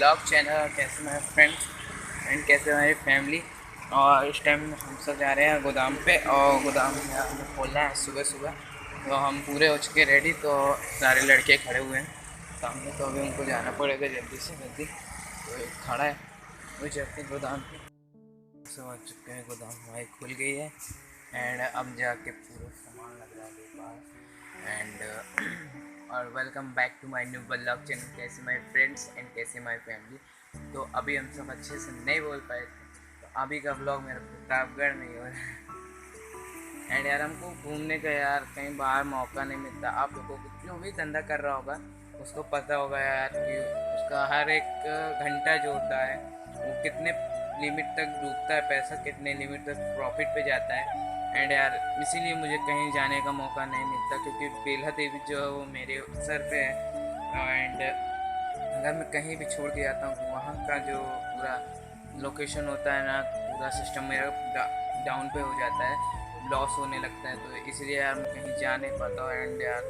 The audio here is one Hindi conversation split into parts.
ब्लॉग चैनल, कैसे मेरे फ्रेंड्स एंड कैसे हमारी फैमिली। और इस टाइम हम सब जा रहे हैं गोदाम पे, और गोदाम में हमें खोलना है सुबह सुबह। तो हम पूरे हो चुके रेडी, तो सारे लड़के खड़े हुए हैं सामने, तो अभी उनको जाना पड़ेगा जल्दी से जल्दी। तो एक खड़ा है, वो चलते हैं गोदाम पे। सब आ चुके हैं, गोदाम हमारी खुल गई है एंड अब जाके पूरा सामान लग रहा है बाहर। एंड और welcome back to my new blog channel, कैसे माय फ्रेंड्स एंड कैसे माय फैमिली। तो अभी हम सब अच्छे से नहीं बोल पाए थे, तो अभी का ब्लॉग मेरा प्रतापगढ़ में ही हो रहा है। एंड यार हमको घूमने का यार कहीं बाहर मौका नहीं मिलता। आप लोगों को जो भी धंधा कर रहा होगा उसको पता होगा यार कि उसका हर एक घंटा जो होता है वो कितने लिमिट तक डूबता है, पैसा कितने लिमिट तक प्रॉफिट पे जाता है। एंड यार इसीलिए मुझे कहीं जाने का मौका नहीं मिलता, क्योंकि बेल्हा देवी जो है वो मेरे सर पे है। एंड अगर मैं कहीं भी छोड़ के जाता हूँ वहाँ का जो पूरा लोकेशन होता है ना, पूरा सिस्टम मेरा डाउन पे हो जाता है, लॉस होने लगता है। तो इसलिए यार मैं कहीं जा नहीं पाता हूँ। एंड यार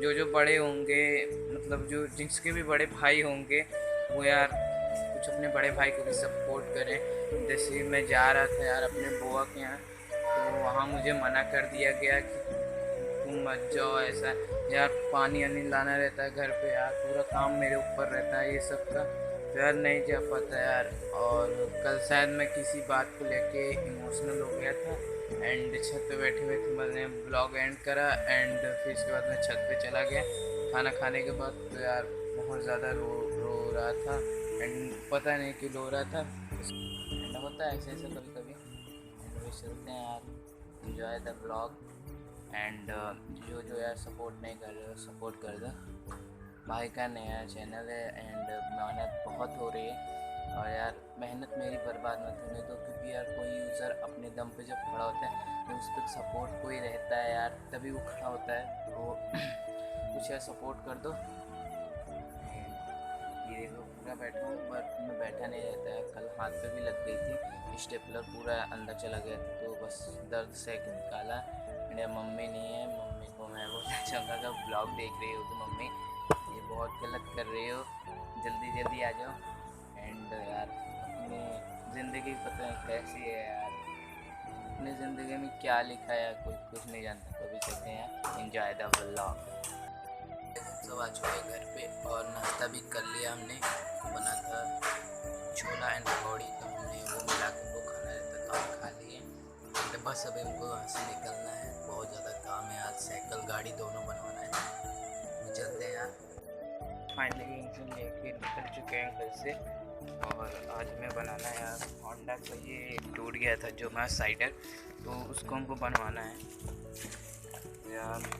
जो जो बड़े होंगे, मतलब जो जिसके भी बड़े भाई होंगे, वो यार कुछ अपने बड़े भाई को भी सपोर्ट करें। जैसे मैं जा रहा था यार अपने बुआ के यहाँ, तो वहाँ मुझे मना कर दिया गया कि तुम मत जाओ, ऐसा यार पानी वानी लाना रहता है घर पे, यार पूरा काम मेरे ऊपर रहता है ये सब का, तो यार नहीं जा पाता यार। और कल शायद मैं किसी बात को लेके इमोशनल हो गया था एंड छत पे बैठे हुए थे, मैंने ब्लॉग एंड करा एंड फिर इसके बाद मैं छत पे चला गया खाना खाने के बाद। तो यार बहुत ज़्यादा रो रो रहा था एंड पता नहीं क्यों रो रहा था। एंड होता है ऐसे ऐसे कभी कभी। एंड वही चलते हैं यार, इन्जॉय द ब्लॉग। एंड जो जो यार सपोर्ट नहीं कर रहे हो सपोर्ट कर दो। भाई का नया चैनल है एंड मेहनत बहुत हो रही है, और यार मेहनत मेरी बर्बाद मत होने दो, क्योंकि यार कोई यूज़र अपने दम पे जब खड़ा होता है तो उस पर सपोर्ट कोई रहता है यार, तभी वो खड़ा होता है। तो कुछ यार सपोर्ट कर दो। ये देखो पूरा बैठा हूँ, बट मैं बैठा नहीं रहता है। कल हाथ पे भी लग गई थी, स्टेपलर पूरा अंदर चला गया, तो बस दर्द से निकाला। मेरी मम्मी नहीं है, मम्मी को मैं बोलना चाहूँगा कि ब्लॉग देख रही हो तो मम्मी ये बहुत गलत कर रही हो, जल्दी जल्दी आ जाओ। एंड यार अपनी ज़िंदगी पता नहीं कैसी है यार, अपनी ज़िंदगी में क्या लिखा है यार कोई कुछ नहीं जानता। तो अभी चलते हैं यार, एंजॉय द ब्लॉग। सब आ चुके हैं घर पे और नाश्ता भी कर लिया हमने। बना था छोला एंड पकौड़ी, तो हमने वो मिला के वो खाना रहता तो हम खा लिए। तो बस अभी हमको यहाँ से निकलना है, बहुत ज़्यादा काम है आज, साइकिल गाड़ी दोनों बनवाना है। तो चलते हैं यार। फाइनली इनसे लेके निकल चुके हैं घर से, और आज हमें बनाना है यार होंडा का, ये टूट गया था जो मैं साइडर, तो उसको हमको बनवाना है यार।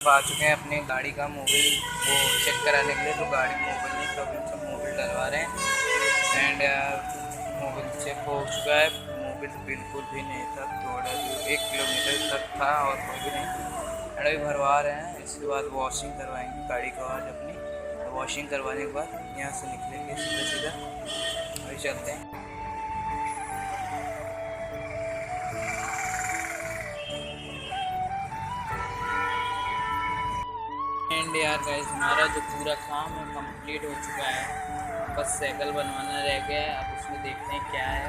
आ चुके हैं अपने गाड़ी का मोबिल वो चेक कराने के लिए, तो गाड़ी मोबिल नहीं, तो हम सब मोबिल डलवा रहे हैं। एंड मोबिल चेक हो चुका है, मोबिल बिल्कुल भी नहीं था, थोड़ा जो 1 किलोमीटर तक था और कोई भी नहीं। एंड अभी भरवा रहे हैं, इसके बाद वॉशिंग करवाएंगे गाड़ी को आज अपनी। तो वॉशिंग करवाने के बाद यहाँ से निकलेंगे सीधा सीधा, अभी चलते हैं। एंड यार गाइस हमारा जो पूरा काम है कंप्लीट हो चुका है, बस साइकिल बनवाना रह गया है, अब उसमें देखते हैं क्या है।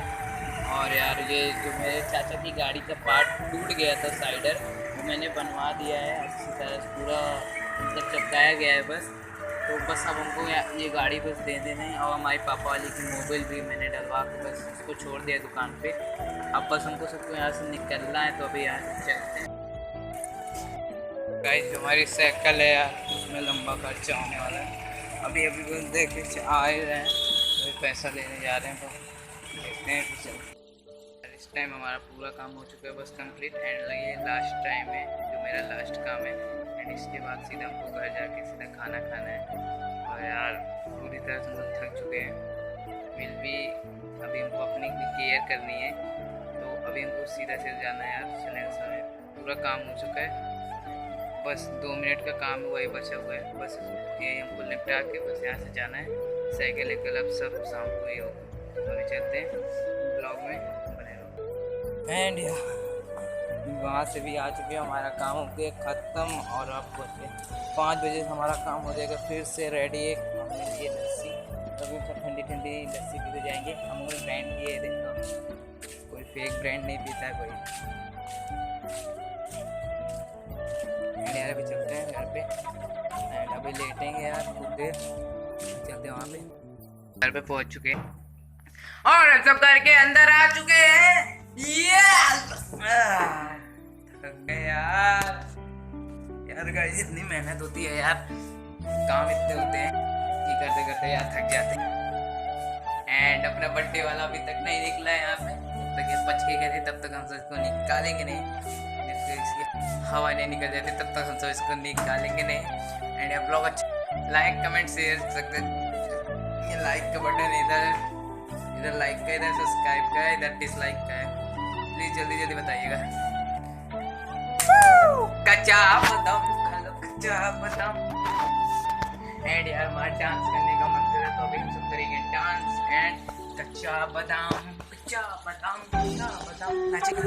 और यार ये जो मेरे चाचा की गाड़ी का पार्ट टूट गया था साइडर, वो मैंने बनवा दिया है अच्छी तरह से, पूरा मतलब चपकाया गया है बस। तो बस अब हमको ये गाड़ी बस दे देना है, और हमारे पापा वाली की मोबाइल भी मैंने डलवा के बस उसको छोड़ दिया दुकान पे। अब बस हमको सबको यहाँ से निकलना है, तो अभी यहाँ से चलते हैं। गाइस जो हमारी साइकिल है यार उसमें लंबा खर्चा होने वाला है। अभी अभी बस देख के आ ही रहे हैं, तो पैसा लेने जा रहे हैं, तो देखते हैं फिर चलते। इस टाइम हमारा पूरा काम हो चुका है बस कंप्लीट, एंड ये लास्ट टाइम है जो मेरा लास्ट काम है। एंड इसके बाद सीधा हमको घर जाके सीधा खाना खाना है। और यार पूरी तरह से हम थक चुके हैं, फिर भी अभी हमको अपनी केयर करनी है, तो अभी हमको सीधा सीधा जाना है यार। चलने का समय पूरा काम हो चुका है, बस 2 मिनट का काम है वही बचा हुआ है, बस ये हमको निपटा के बस यहाँ से जाना है। साइकिल लेकर अब सब शाम को ही होगा, तो अभी चलते हैं ब्लॉग में बने रहो। एंड वहाँ से भी आ चुके हैं, हमारा काम हो गया ख़त्म। और अब 5 बजे हमारा काम हो जाएगा। फिर से रेडी है हमने लिए लस्सी, तभी सब ठंडी ठंडी लस्सी पीते जाएंगे। अमूल ब्रांड की है, देखो कोई फेक ब्रांड नहीं पीता है कोई। एंड यार अभी चलते हैं घर पे, एंड अभी लेटेंगे यार कुछ देर, चलते हैं वहाँ पे। घर पे पहुँच चुके हैं और सब करके अंदर आ चुके हैं। यार गाइस इतनी मेहनत होती है यार, काम इतने होते हैं कि करते करते यार थक जाते हैं। एंड अपना बर्थडे वाला अभी तक नहीं निकला है यहाँ पे, जब तक ये बच के गए थे तब तक हम सब इसको निकालेंगे नहीं, जब तक इसकी हवा नहीं निकल जाती तब तक हम सब इसको निकालेंगे नहीं। एंड ये ब्लॉग अच्छा लाइक कमेंट शेयर सकते, ये लाइक का बटन इधर लाइक का, इधर सब्सक्राइब का, इधर डिसलाइक का है, प्लीज जल्दी जल्दी बताइएगा। कच्चा बादाम खा लो, कच्चा बादाम। एंड यार हमारा डांस करने का मन कर रहा है तो अभी हम सब करेंगे डांस। एंड कच्चा बादाम कच्चा बादाम कच्चा बादाम नाचेंगे।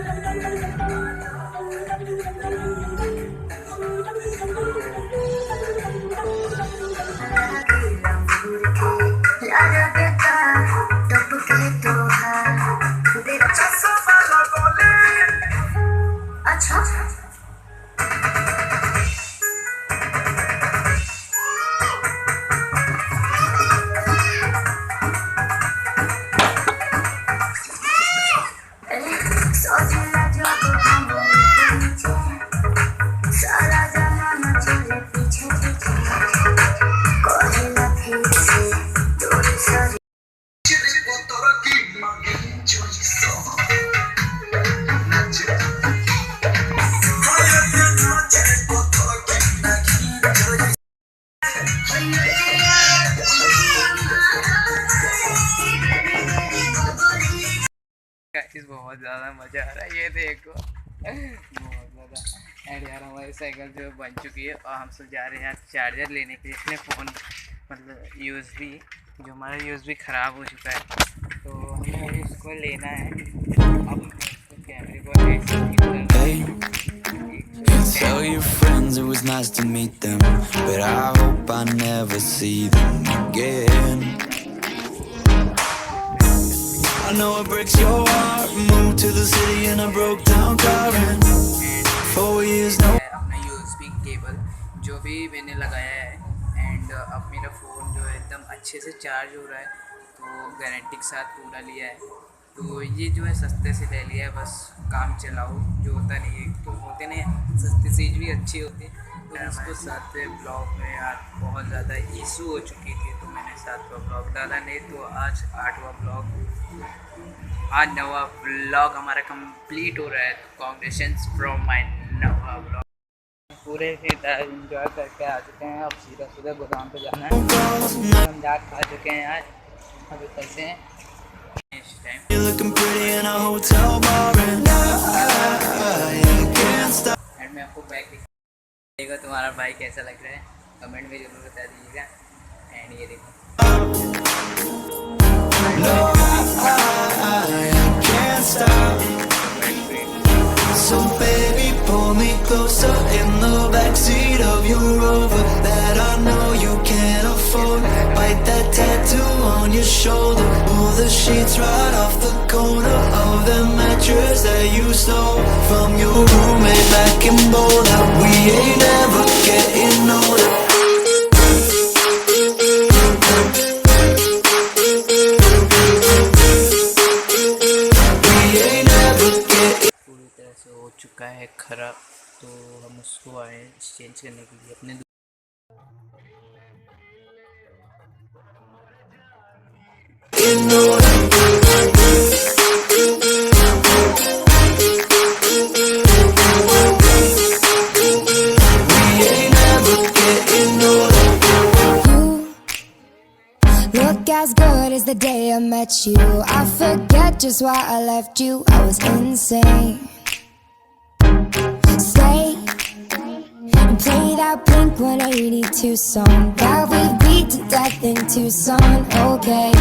बहुत ज़्यादा मज़ा आ रहा है, ये देखो बहुत ज़्यादा। एंड यार हमारी साइकिल जो बन चुकी है और हम सब जा रहे हैं यार चार्जर लेने के लिए अपने फ़ोन, मतलब USB जो हमारा USB ख़राब हो चुका है, तो हमें अभी उसको लेना है। अब कैमरे को tell your friends it was nice to meet them, but I hope I never see them again. I know it breaks your heart, moved to the city in a broke down car and 4 years no. अपना USB केबल जो भी मैंने लगाया है, एंड अब मेरा फ़ोन जो है एकदम अच्छे से चार्ज हो रहा है, तो गारंटी के साथ पूरा लिया है। तो ये जो है सस्ते से ले लिया है, बस काम चलाओ जो होता नहीं है, तो होते नहीं सस्ती चीज़ भी अच्छी होती है। तो उसको 7वें ब्लॉग में यार बहुत ज़्यादा इशू हो चुकी थी, तो मैंने 7वां ब्लॉग डाला, नहीं तो आज 8वां ब्लॉग, आज 9वां ब्लॉग हमारा कंप्लीट हो रहा है। तो कॉन्ग्रेचुलेशंस फ्रॉम माय 9वां ब्लॉग। पूरे इंजॉय करके आ चुके हैं, अब सीधा सीधा गोदाम पे जाना है। हम जाट खा चुके हैं यार, अभी कैसे हैं इस टाइम। एंड मैं आपको बैग दिखाएगा, तुम्हारा भाई कैसा लग रहा है कमेंट में जरूर बता दीजिएगा। एंड ये देखो So baby pull me closer in the backseat of your Rover that I know you can't afford. Bite that tattoo on your shoulder, pull the sheets right off the corner of the mattress that you stole from your roommate back in Boulder. We ain't ever getting older. हो चुका है खराब, तो हम उसको आए एक्सचेंज करने के लिए अपने Look as good as the day I met you. I forget just why I left you. I was insane. Stay and play that Blink 182 song that we beat to death in Tucson. Okay,